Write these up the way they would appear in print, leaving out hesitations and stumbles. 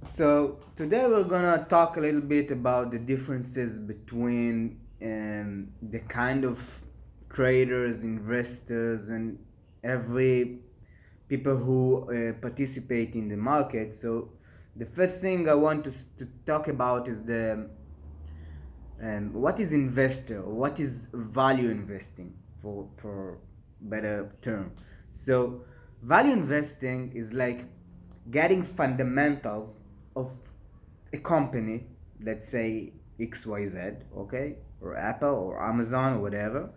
So today we're gonna talk a little bit about the differences between the kind of traders, investors, and every people who participate in the market. So the first thing I want to talk about is the what is investor or what is value investing for better term. So value investing is like getting fundamentals of a company, let's say XYZ, okay, or Apple or Amazon or whatever,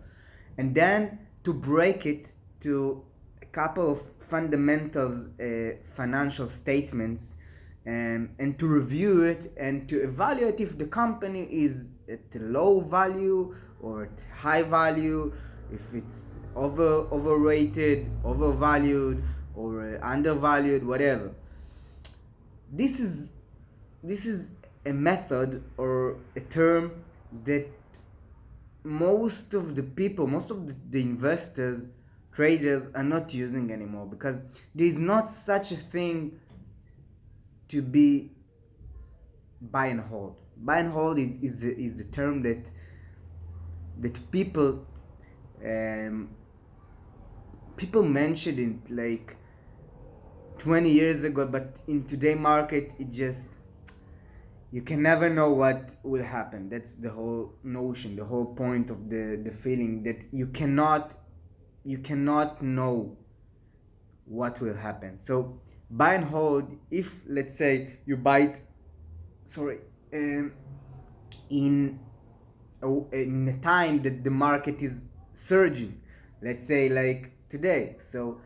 and then to break it to a couple of fundamentals, financial statements, and to review it and to evaluate if the company is at low value or at high value, if it's overrated, overvalued, or undervalued, whatever. This is this is a method or a term that most of the investors, traders are not using anymore, because there is not such a thing to be buy and hold. Buy and hold is a term that um, people mentioned it like 20 years ago, but in today market it just, you can never know what will happen. That's the whole notion, the whole point of the feeling, that you cannot know what will happen. So buy and hold, if let's say you buy it, sorry, um, in in a time that the market is surging, let's say like today. So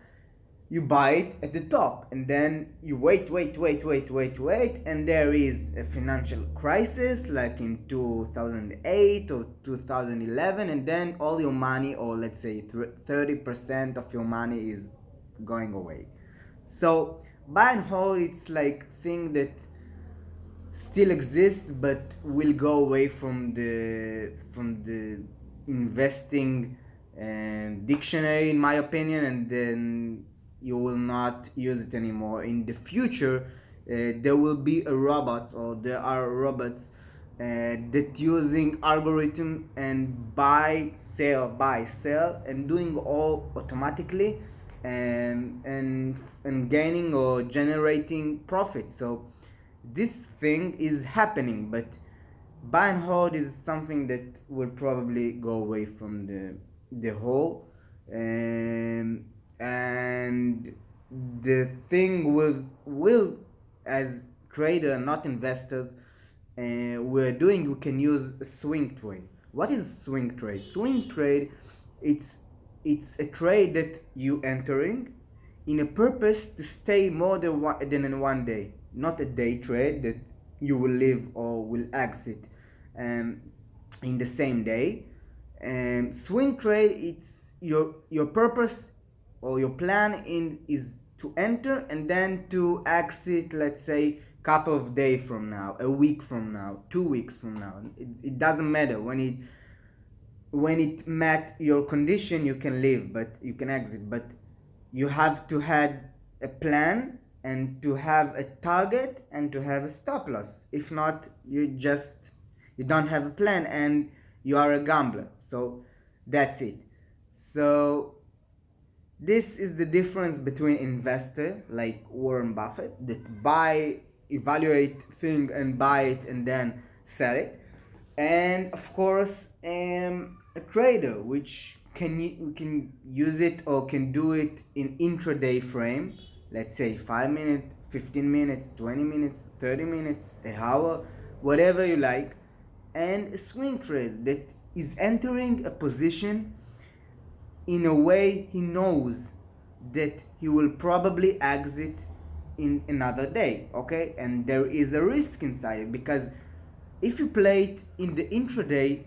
you buy it at the top, and then you wait, and there is a financial crisis like in 2008 or 2011, and then all your money, or let's say 30% of your money, is going away. So buy and hold, it's like thing that still exists but will go away from the investing dictionary, in my opinion, and then you will not use it anymore in the future. There will be a robots, or there are robots that using algorithm and buy sell and doing all automatically, and gaining or generating profit. So this thing is happening, but buy and hold is something that will probably go away from the whole. And the thing will, as trader, not investors, we're doing, we can use a swing trade. What is swing trade? Swing trade, it's it's a trade that you entering in a purpose to stay more than in one day, not a day trade that you will leave or will exit um, in the same day. And swing trade, it's your purpose or your plan in is to enter and then to exit, let's say couple of days from now, a week from now, 2 weeks from now. It doesn't matter. When it met your condition, you can leave, but you can exit, but you have to have a plan and to have a target and to have a stop loss. If not, you don't have a plan and you are a gambler. So that's it. So this is the difference between investor like Warren Buffett, that buy, evaluate thing and buy it and then sell it, and of course a trader, which can use it or can do it in intraday frame, let's say 5 minutes, 15 minutes, 20 minutes, 30 minutes, an hour, whatever you like. And a swing trade that is entering a position in a way he knows that he will probably exit in another day, okay? And there is a risk inside it, because if you play it in the intraday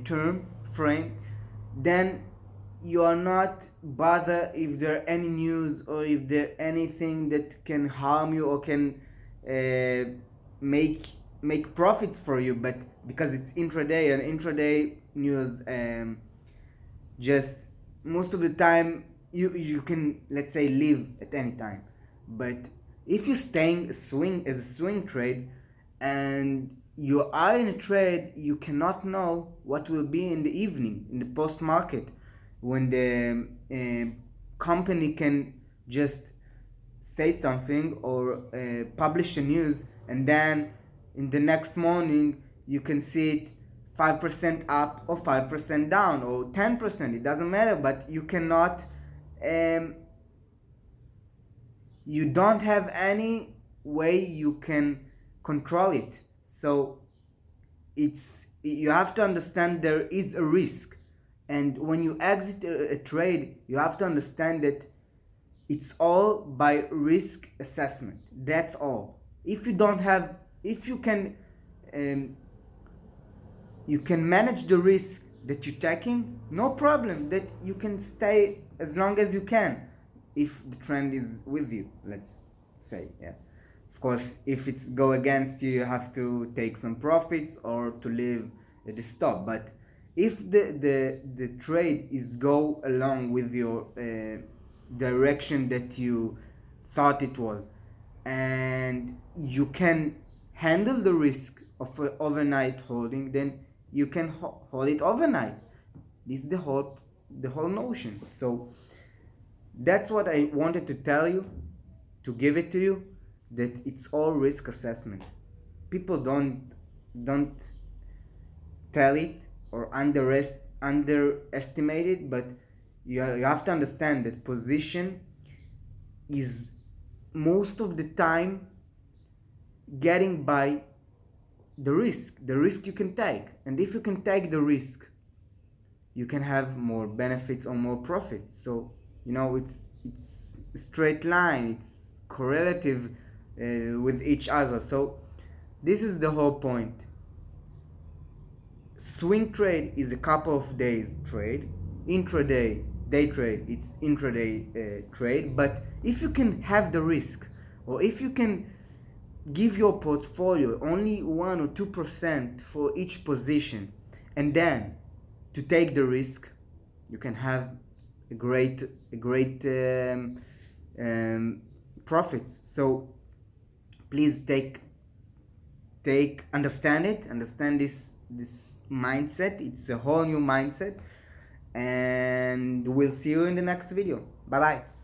term frame, then you are not bothered if there are any news or if there anything that can harm you or can uh, make make profits for you. But because it's intraday, and intraday news, just most of the time you can, let's say, leave at any time. But If you're staying swing as a swing trade and you are in a trade, you cannot know what will be in the evening, in the post market, when the company can just say something or publish a news, and then in the next morning you can see it 5% up or 5% down or 10%. It doesn't matter, but you cannot um, you don't have any way you can control it. So it's, you have to understand there is a risk, and when you exit a trade, you have to understand that it's all by risk assessment. That's all. If you don't have, if um, you can manage the risk that you're taking, no problem, that you can stay as long as you can if the trend is with you, let's say. Yeah, of course, if it's go against you, you have to take some profits or to leave the stop. But if the trade is go along with your direction that you thought it was, and you can handle the risk of overnight holding, then you can hold it overnight. This is the whole notion. So that's what I wanted to tell you, to give it to you, that it's all risk assessment. People don't tell it or underestimate it, but you have to understand that position is most of the time getting by the risk you can take. And if you can take the risk, you can have more benefits or more profits. So it's a straight line, it's correlative with each other. So this is the whole point. Swing trade is a couple of days trade. Intraday day trade, it's intraday trade. But if you can have the risk, or if you can give your portfolio only 1 or 2% for each position, and then to take the risk, you can have a great profits. So please understand this mindset. It's a whole new mindset, and we'll see you in the next video. Bye bye.